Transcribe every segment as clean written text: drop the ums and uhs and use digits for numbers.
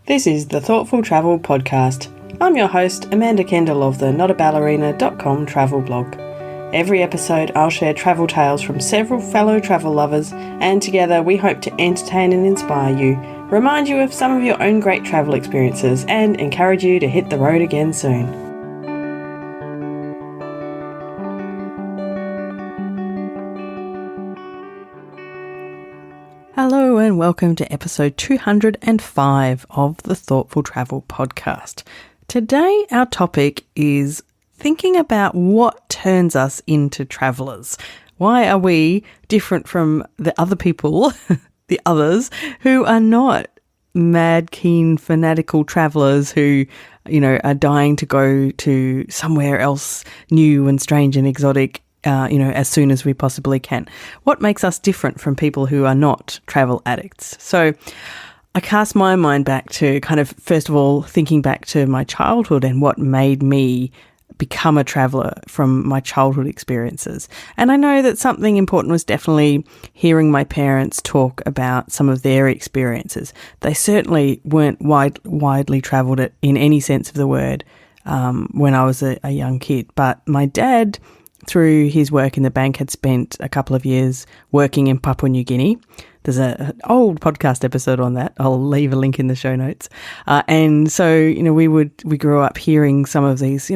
This is the Thoughtful Travel Podcast. I'm your host, Amanda Kendall of the notaballerina.com travel blog. Every episode I'll share travel tales from several fellow travel lovers, and together we hope to entertain and inspire you, remind you of some of your own great travel experiences, and encourage you to hit the road again soon. Hello and welcome to episode 205 of the Thoughtful Travel Podcast. Today our topic is thinking about what turns us into travellers. Why are we different from the other people, the others, who are not mad, keen, fanatical travellers who, are dying to go to somewhere else new and strange and exotic as soon as we possibly can. What makes us different from people who are not travel addicts? So I cast my mind back to first of all, thinking back to my childhood and what made me become a traveller from my childhood experiences. And I know that something important was definitely hearing my parents talk about some of their experiences. They certainly weren't widely travelled in any sense of the word when I was a young kid. But my dad, through his work in the bank, had spent a couple of years working in Papua New Guinea. There's an old podcast episode on that. I'll leave a link in the show notes. And so, we grew up hearing some of these,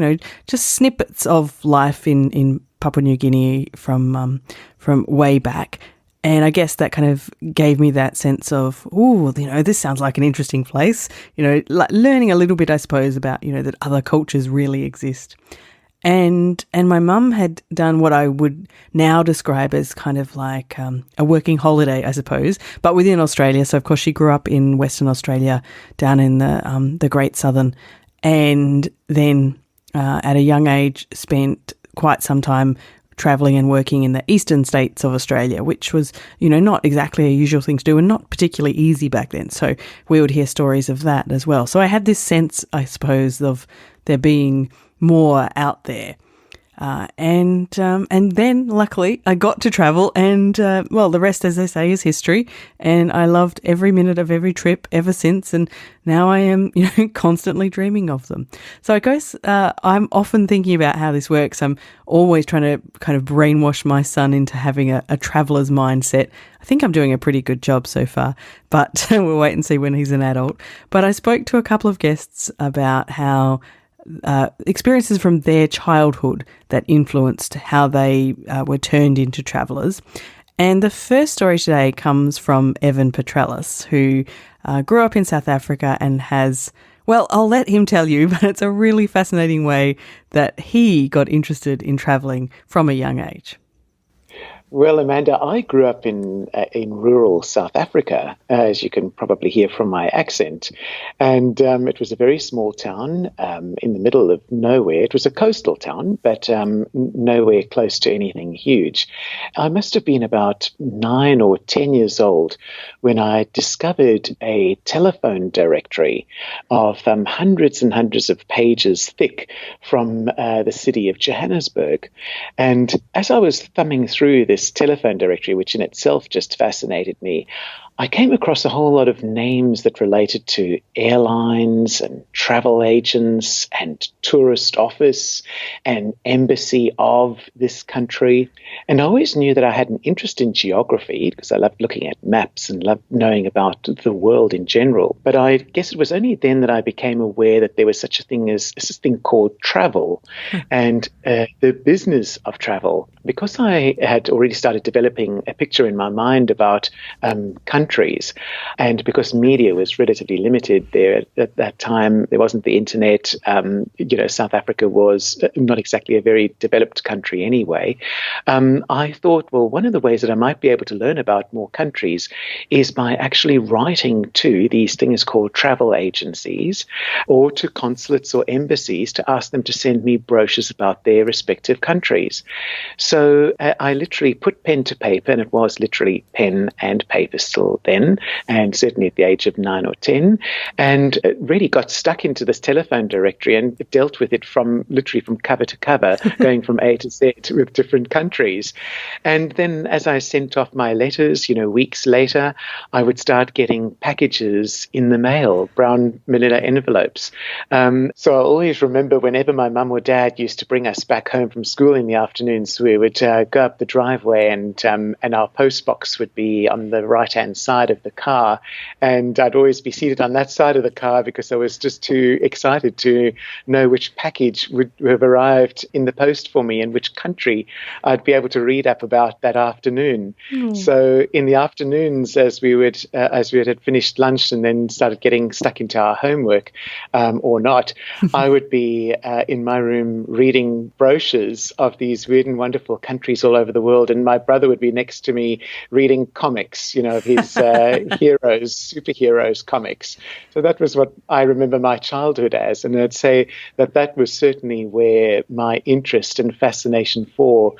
just snippets of life in Papua New Guinea from way back. And I guess that kind of gave me that sense of, this sounds like an interesting place. Like learning a little bit, I suppose, about, that other cultures really exist. And my mum had done what I would now describe as kind of like a working holiday, I suppose, but within Australia. So, of course, she grew up in Western Australia, down in the Great Southern, and then at a young age spent quite some time travelling and working in the eastern states of Australia, which was, not exactly a usual thing to do and not particularly easy back then. So we would hear stories of that as well. So I had this sense, I suppose, of there being more out there. And then luckily I got to travel and, the rest, as they say, is history. And I loved every minute of every trip ever since. And now I am, constantly dreaming of them. So I guess, I'm often thinking about how this works. I'm always trying to kind of brainwash my son into having a traveller's mindset. I think I'm doing a pretty good job so far, but we'll wait and see when he's an adult. But I spoke to a couple of guests about how experiences from their childhood that influenced how they were turned into travellers. And the first story today comes from Evan Petrelis, who grew up in South Africa and has, I'll let him tell you, but it's a really fascinating way that he got interested in travelling from a young age. Well, Amanda, I grew up in rural South Africa, as you can probably hear from my accent. And it was a very small town in the middle of nowhere. It was a coastal town, but nowhere close to anything huge. I must have been about 9 or 10 years old when I discovered a telephone directory of hundreds and hundreds of pages thick from the city of Johannesburg. And as I was thumbing through this telephone directory, which in itself just fascinated me, I came across a whole lot of names that related to airlines and travel agents and tourist office and embassy of this country. And I always knew that I had an interest in geography because I loved looking at maps and loved knowing about the world in general. But I guess it was only then that I became aware that there was such a thing as this thing called travel and the business of travel. Because I had already started developing a picture in my mind about countries, and because media was relatively limited there at that time, there wasn't the internet. South Africa was not exactly a very developed country anyway. I thought, one of the ways that I might be able to learn about more countries is by actually writing to these things called travel agencies or to consulates or embassies to ask them to send me brochures about their respective countries. So I literally put pen to paper, and it was literally pen and paper still travel then, and certainly at the age of 9 or 10, and really got stuck into this telephone directory and dealt with it literally from cover to cover, going from A to Z with different countries. And then as I sent off my letters, weeks later, I would start getting packages in the mail, brown manila envelopes. So I always remember whenever my mum or dad used to bring us back home from school in the afternoons, we would go up the driveway and our post box would be on the right-hand side of the car. And I'd always be seated on that side of the car because I was just too excited to know which package would have arrived in the post for me and which country I'd be able to read up about that afternoon. So in the afternoons, as we had finished lunch and then started getting stuck into our homework, or not, I would be in my room reading brochures of these weird and wonderful countries all over the world, and my brother would be next to me reading comics, of his superheroes comics. So that was what I remember my childhood as, and I'd say that was certainly where my interest and fascination for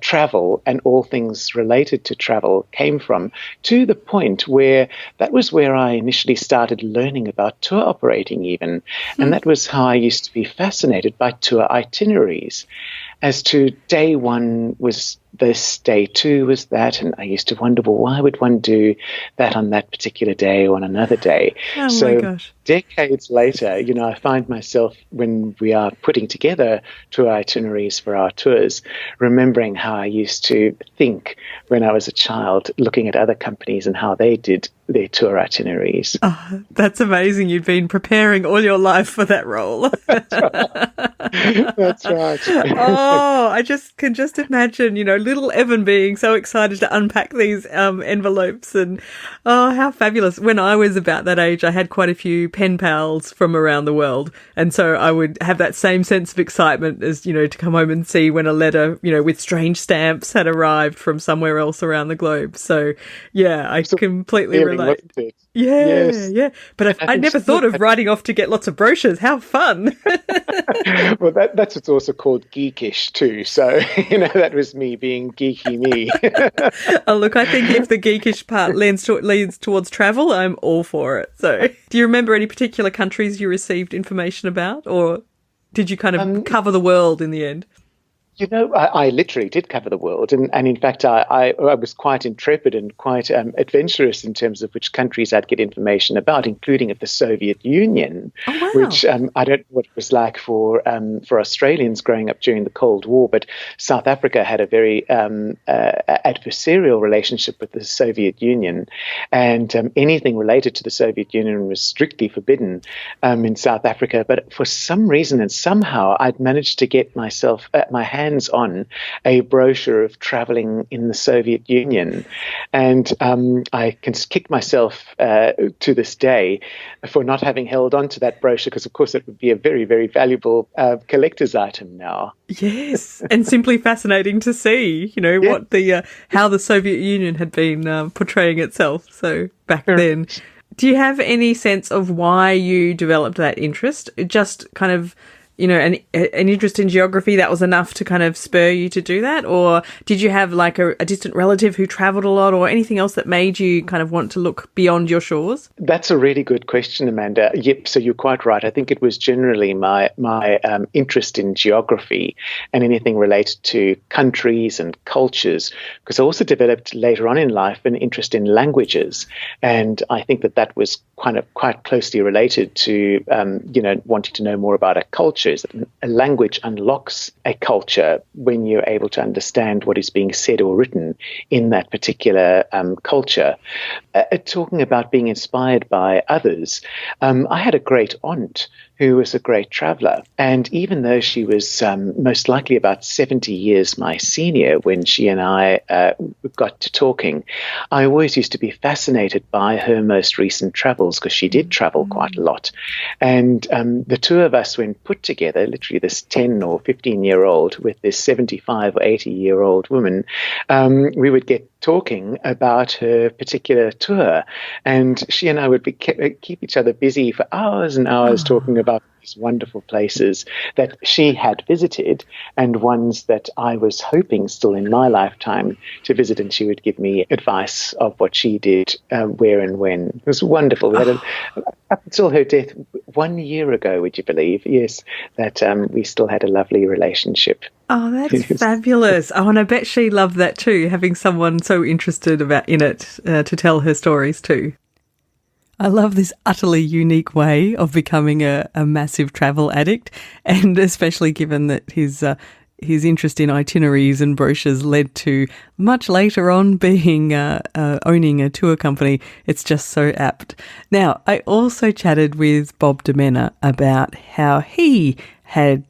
travel and all things related to travel came from, to the point where that was where I initially started learning about tour operating even. And that was how I used to be fascinated by tour itineraries. As to day one was this, day two was that, and I used to wonder, well, why would one do that on that particular day or on another day? Oh, so my gosh. Decades later, I find myself, when we are putting together tour itineraries for our tours, remembering how I used to think when I was a child, looking at other companies and how they did their tour itineraries. Oh, that's amazing. You've been preparing all your life for that role. That's right. Oh, I can just imagine, little Evan being so excited to unpack these envelopes, and oh, how fabulous. When I was about that age, I had quite a few pen pals from around the world, and so I would have that same sense of excitement as, to come home and see when a letter, with strange stamps had arrived from somewhere else around the globe. So, yeah, I completely relate. Yeah, yes. Yeah. But I never thought of writing off to get lots of brochures. How fun. Well, that's what's also called geekish too. So, that was me being geeky me. Oh, look, I think if the geekish part leads towards travel, I'm all for it. So, do you remember any particular countries you received information about, or did you kind of cover the world in the end? I literally did cover the world. And in fact, I was quite intrepid and quite adventurous in terms of which countries I'd get information about, including of the Soviet Union, which I don't know what it was like for Australians growing up during the Cold War. But South Africa had a very adversarial relationship with the Soviet Union. And anything related to the Soviet Union was strictly forbidden in South Africa. But for some reason and somehow, I'd managed to get my hands on a brochure of traveling in the Soviet Union. And I can kick myself to this day for not having held on to that brochure, because, of course, it would be a very, very valuable collector's item now. Yes, and simply fascinating to see, what how the Soviet Union had been portraying itself. So back then. Do you have any sense of why you developed that interest? Just kind of an interest in geography that was enough to kind of spur you to do that? Or did you have like a distant relative who travelled a lot, or anything else that made you kind of want to look beyond your shores? That's a really good question, Amanda. Yep, so you're quite right. I think it was generally my interest in geography and anything related to countries and cultures, because I also developed later on in life an interest in languages. And I think that was quite closely related to, wanting to know more about a culture. Is that a language unlocks a culture when you're able to understand what is being said or written in that particular culture. Talking about being inspired by others, I had a great aunt who was a great traveller. And even though she was most likely about 70 years my senior when she and I got to talking, I always used to be fascinated by her most recent travels, because she did travel quite a lot. And the two of us, when put together, literally this 10 or 15-year-old with this 75 or 80-year-old woman, we would get talking about her particular tour, and she and I would keep each other busy for hours and hours talking about these wonderful places that she had visited and ones that I was hoping still in my lifetime to visit, and she would give me advice of what she did, where and when. It was wonderful. We had up until her death 1 year ago, would you believe? Yes, that we still had a lovely relationship. Oh, that's fabulous. Oh, and I bet she loved that too, having someone so interested in it to tell her stories too. I love this utterly unique way of becoming a massive travel addict, and especially given that his interest in itineraries and brochures led to much later on being owning a tour company. It's just so apt. Now, I also chatted with Bob DiMenna about how he had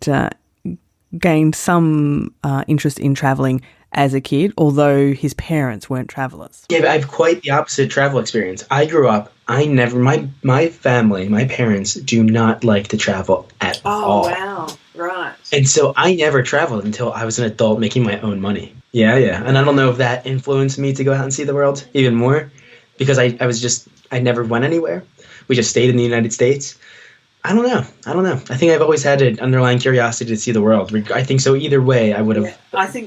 gained some interest in travelling as a kid, although his parents weren't travellers. Yeah, I have quite the opposite travel experience. I grew up, my family, my parents do not like to travel at all. Oh, wow. Right. And so I never traveled until I was an adult making my own money. Yeah. And I don't know if that influenced me to go out and see the world even more, because I never went anywhere. We just stayed in the United States. I don't know. I think I've always had an underlying curiosity to see the world. I think so either way I would have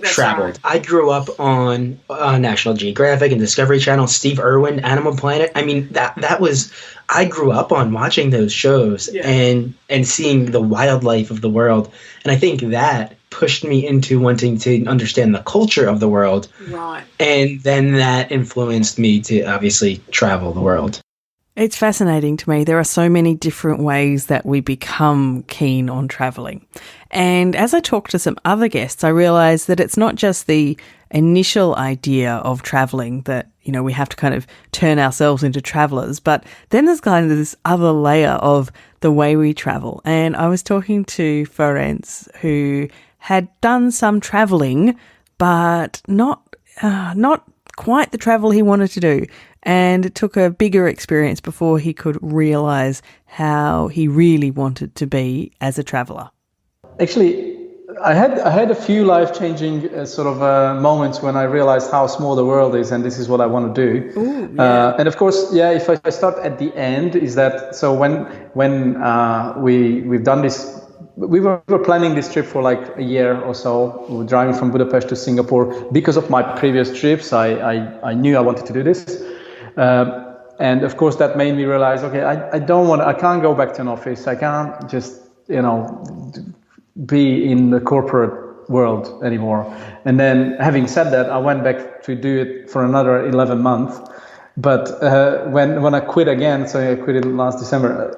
traveled. Right. I grew up on National Geographic and Discovery Channel, Steve Irwin, Animal Planet. I mean, that was, I grew up on watching those shows and seeing the wildlife of the world. And I think that pushed me into wanting to understand the culture of the world. Right. And then that influenced me to obviously travel the world. It's fascinating to me. There are so many different ways that we become keen on travelling. And as I talked to some other guests, I realised that it's not just the initial idea of travelling that, you know, we have to kind of turn ourselves into travellers, but then there's kind of this other layer of the way we travel. And I was talking to Ferenc, who had done some travelling, but not quite the travel he wanted to do. And it took a bigger experience before he could realise how he really wanted to be as a traveller. Actually, I had a few life-changing moments when I realized how small the world is, and this is what I want to do. Ooh, yeah. And of course, if I start at the end, is that so when we've done this. We were planning this trip for like a year or so. We were driving from Budapest to Singapore. Because of my previous trips, I knew I wanted to do this. And of course, that made me realize, okay, I can't go back to an office. I can't just, be in the corporate world anymore. And then having said that, I went back to do it for another 11 months. But when I quit again, so I quit it last December,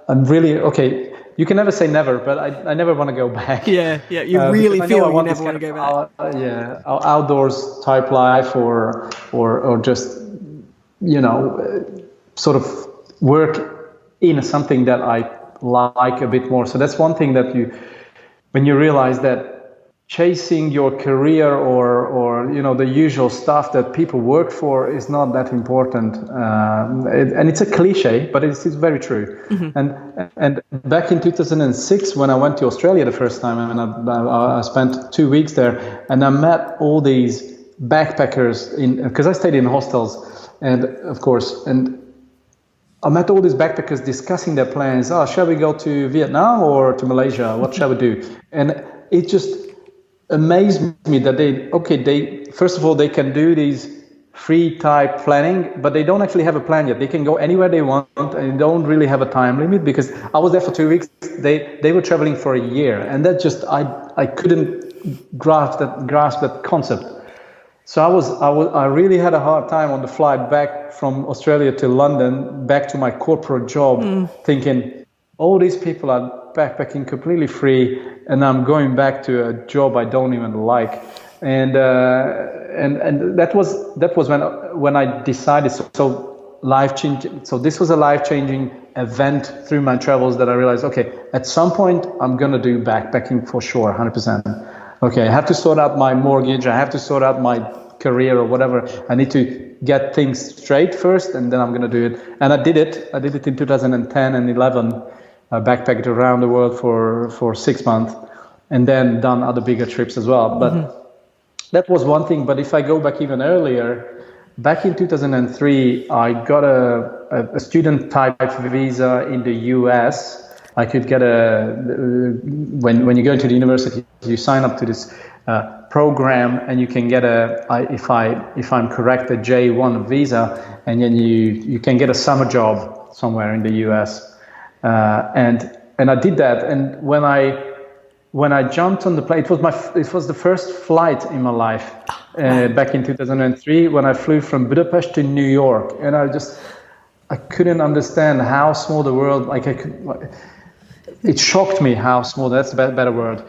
I'm really, okay, you can never say never, but I never want to go back. Yeah, you really feel you never want to go back. Outdoors type life or just, sort of work in something that I like a bit more. So that's one thing that when you realize that chasing your career or the usual stuff that people work for is not that important, and it's a cliche, but it's very true. Mm-hmm. And back in 2006, when I went to Australia the first time, and I spent 2 weeks there, and I met all these backpackers because I stayed in hostels, and of course, and I met all these backpackers discussing their plans. Oh, shall we go to Vietnam or to Malaysia? What shall we do? And it just amazed me that they first of all, they can do these free type planning, but they don't actually have a plan yet. They can go anywhere they want and don't really have a time limit, because I was there for 2 weeks. They were traveling for a year, and that just I couldn't grasp that concept. So I really had a hard time on the flight back from Australia to London, back to my corporate job, thinking all these people are backpacking completely free, and I'm going back to a job I don't even like. And that was when I decided. So life changing. So this was a life changing event through my travels that I realized, okay, at some point I'm gonna do backpacking for sure, 100%. Okay, I have to sort out my mortgage. I have to sort out my career or whatever. I need to get things straight first, and then I'm gonna do it. And I did it. I did it in 2010 and 11. I backpacked around the world for 6 months, and then done other bigger trips as well. But that was one thing. But if I go back even earlier, back in 2003, I got a student type visa in the US. I could get when you go into the university, you sign up to this program, and you can get if I'm correct, a J1 visa, and then you can get a summer job somewhere in the US, and I did that. And when I jumped on the plane, it was the first flight in my life back in 2003 when I flew from Budapest to New York, and I couldn't understand how small the world it shocked me how small, that's a better word,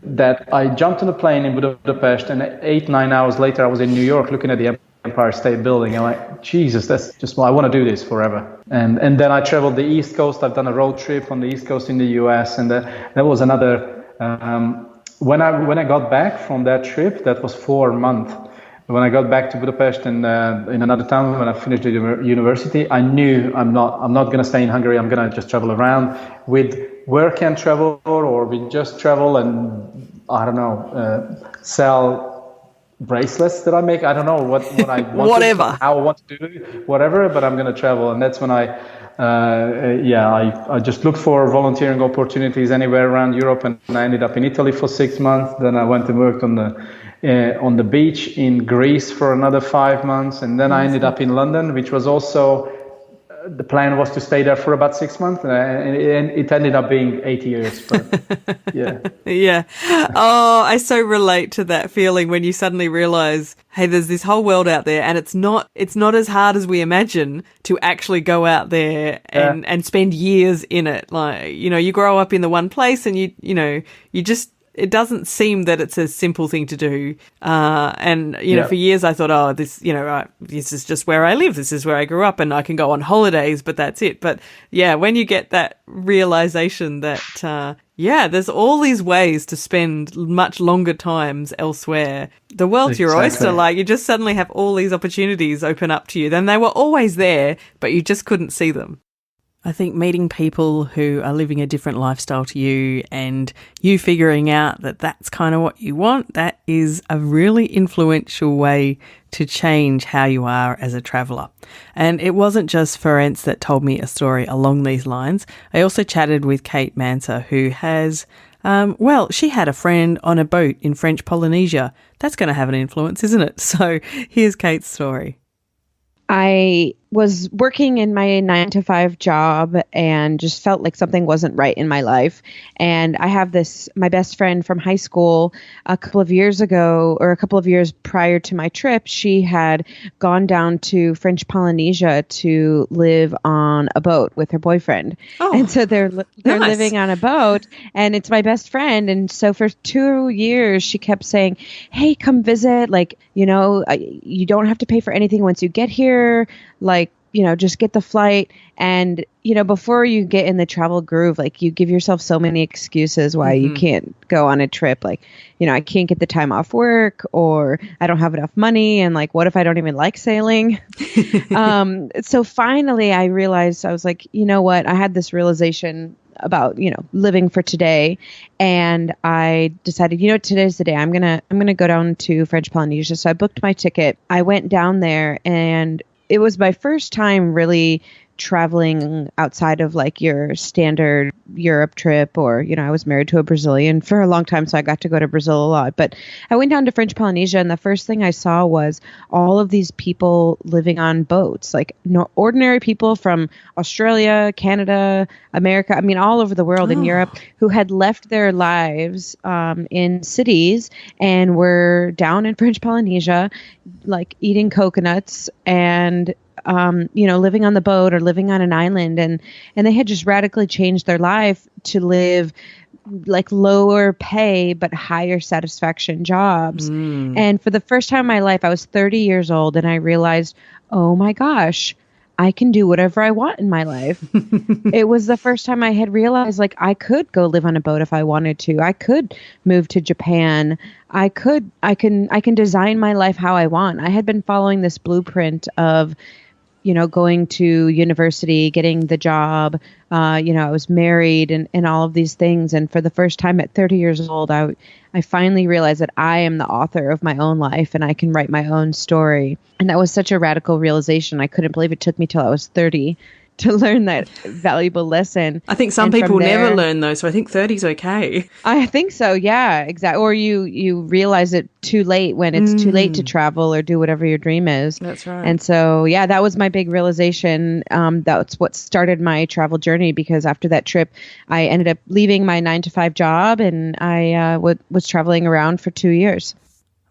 that I jumped on a plane in Budapest, and 8-9 hours later I was in New York looking at the Empire State Building. I'm like, Jesus, that's just, I want to do this forever. And then I traveled the East Coast. I've done a road trip on the East Coast in the US, and that was another, when I got back from that trip, that was 4 months. When I got back to Budapest and in another town, when I finished the university, I knew I'm not going to stay in Hungary. I'm going to just travel around with work and travel, or with just travel and I don't know, sell bracelets that I make. I don't know what I want, whatever, how I want to do it, whatever. But I'm going to travel, and that's when I just looked for volunteering opportunities anywhere around Europe, and I ended up in Italy for 6 months. Then I went and worked on the beach in Greece for another 5 months, and then I ended up in London, which was also, the plan was to stay there for about 6 months, and it ended up being 8 years. But yeah. Yeah. Oh, I so relate to that feeling when you suddenly realize, hey, there's this whole world out there, and it's not as hard as we imagine to actually go out there and spend years in it. Like, you grow up in the one place, and you just, it doesn't seem that it's a simple thing to do. And for years I thought, this is just where I live. This is where I grew up, and I can go on holidays, but that's it. But yeah, when you get that realization that, there's all these ways to spend much longer times elsewhere. The world's your oyster. Like, you just suddenly have all these opportunities open up to you. Then they were always there, but you just couldn't see them. I think meeting people who are living a different lifestyle to you, and you figuring out that that's kind of what you want, that is a really influential way to change how you are as a traveller. And it wasn't just Ferenc that told me a story along these lines. I also chatted with Kate Manser, who has, she had a friend on a boat in French Polynesia. That's going to have an influence, isn't it? So here's Kate's story. I was working in my 9-to-5 job and just felt like something wasn't right in my life. And I have my best friend from high school a couple of years ago, or a couple of years prior to my trip, she had gone down to French Polynesia to live on a boat with her boyfriend. Oh, and so they're nice. Living on a boat, and it's my best friend. And so for 2 years, she kept saying, hey, come visit. Like, you don't have to pay for anything once you get here. Like, just get the flight. And, before you get in the travel groove, like, you give yourself so many excuses why you can't go on a trip. Like, I can't get the time off work, or I don't have enough money. And like, what if I don't even like sailing? So finally I realized, I was like, you know what? I had this realization about, living for today. And I decided, today's the day. I'm going to go down to French Polynesia. So I booked my ticket. I went down there, and it was my first time really traveling outside of like your standard Europe trip, or, I was married to a Brazilian for a long time, so I got to go to Brazil a lot. But I went down to French Polynesia, and the first thing I saw was all of these people living on boats, like ordinary people from Australia, Canada, America, all over the world, in Europe, who had left their lives in cities and were down in French Polynesia, like eating coconuts and living on the boat or living on an island, and they had just radically changed their life to live like lower pay but higher satisfaction jobs. And for the first time in my life, I was 30 years old, and I realized, oh my gosh, I can do whatever I want in my life. It was the first time I had realized, like, I could go live on a boat if I wanted to. I could move to Japan. I can design my life how I want. I had been following this blueprint of going to university, getting the job, I was married and all of these things. And for the first time at 30 years old, I finally realized that I am the author of my own life and I can write my own story. And that was such a radical realization. I couldn't believe it took me till I was 30 to learn that valuable lesson. I think some people never learn though, so I think 30 is okay. I think so, yeah, exactly. Or you realize it too late when it's too late to travel or do whatever your dream is. That's right. And so, yeah, that was my big realization. That's what started my travel journey, because after that trip, I ended up leaving my 9-to-5 job and I was traveling around for 2 years.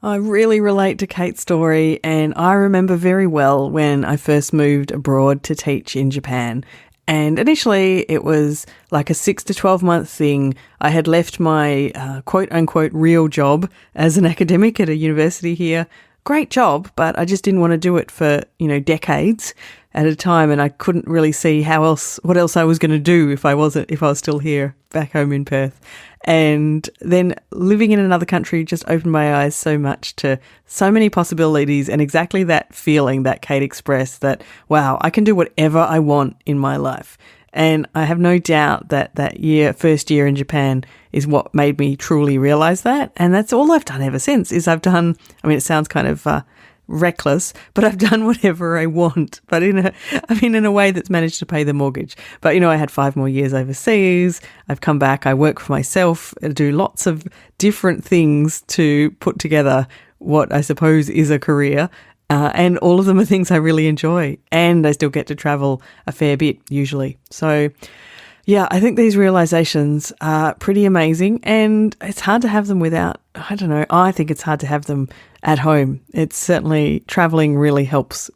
I really relate to Kate's story, and I remember very well when I first moved abroad to teach in Japan. And initially it was like a 6 to 12 month thing. I had left my quote unquote real job as an academic at a university here. Great job, but I just didn't want to do it for, decades at a time, and I couldn't really see what else I was going to do if I was still here back home in Perth. And then living in another country just opened my eyes so much to so many possibilities, and exactly that feeling that Kate expressed, that, wow, I can do whatever I want in my life. And I have no doubt that first year in Japan is what made me truly realize that. And that's all I've done ever since. It sounds kind of reckless, but I've done whatever I want, but in a way that's managed to pay the mortgage. But, I had 5 more years overseas. I've come back. I work for myself, do lots of different things to put together what I suppose is a career. And all of them are things I really enjoy, and I still get to travel a fair bit usually. So yeah, I think these realizations are pretty amazing, and it's hard to have them without, I think it's hard to have them at home. It's certainly, traveling really helps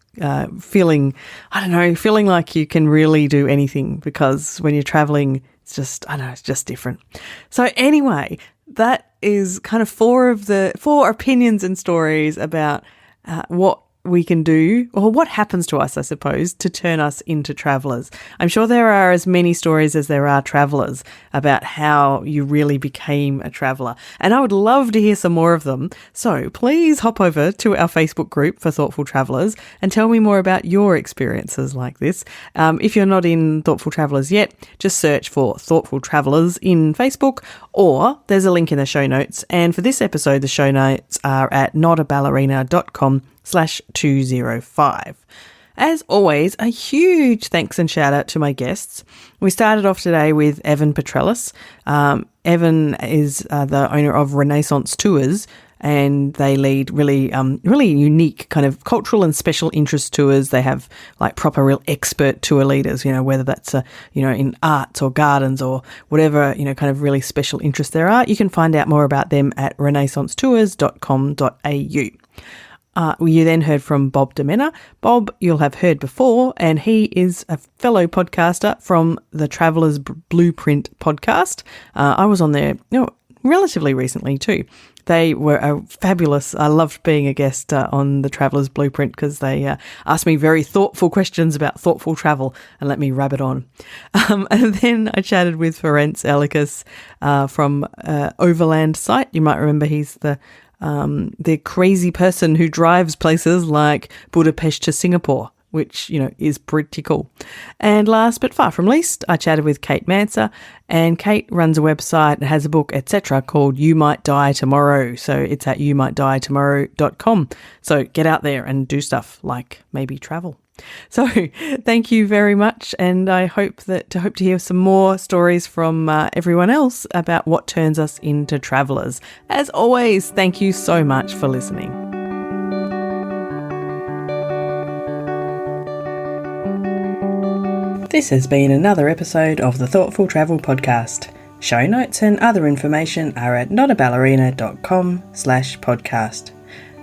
feeling like you can really do anything, because when you're traveling, it's just different. So anyway, that is kind of 4 opinions and stories about what we can do, or what happens to us, I suppose, to turn us into travellers. I'm sure there are as many stories as there are travellers about how you really became a traveller, and I would love to hear some more of them. So please hop over to our Facebook group for Thoughtful Travellers and tell me more about your experiences like this. If you're not in Thoughtful Travellers yet, just search for Thoughtful Travellers in Facebook, or there's a link in the show notes. And for this episode, the show notes are at notaballerina.com/205. As always, a huge thanks and shout out to my guests. We started off today with Evan Petrelis. Evan is the owner of Renaissance Tours, and they lead really unique kind of cultural and special interest tours. They have like proper real expert tour leaders, whether that's, in arts or gardens or whatever, kind of really special interest there are. You can find out more about them at renaissancetours.com.au. You then heard from Bob DiMenna. Bob, you'll have heard before, and he is a fellow podcaster from the Traveller's Blueprint podcast. I was on there relatively recently too. They were fabulous. I loved being a guest on the Traveller's Blueprint, because they asked me very thoughtful questions about thoughtful travel and let me rabbit on. And then I chatted with Ferenc Elekes from Overland Site. You might remember he's the crazy person who drives places like Budapest to Singapore, which, is pretty cool. And last but far from least, I chatted with Kate Manser, and Kate runs a website and has a book, etc., called You Might Die Tomorrow. So it's at youmightdietomorrow.com. So get out there and do stuff like maybe travel. So thank you very much, and I hope to hear some more stories from everyone else about what turns us into travellers. As always, thank you so much for listening. This has been another episode of the Thoughtful Travel Podcast. Show notes and other information are at notaballerina.com/podcast.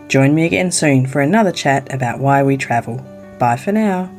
Join me again soon for another chat about why we travel. Bye for now.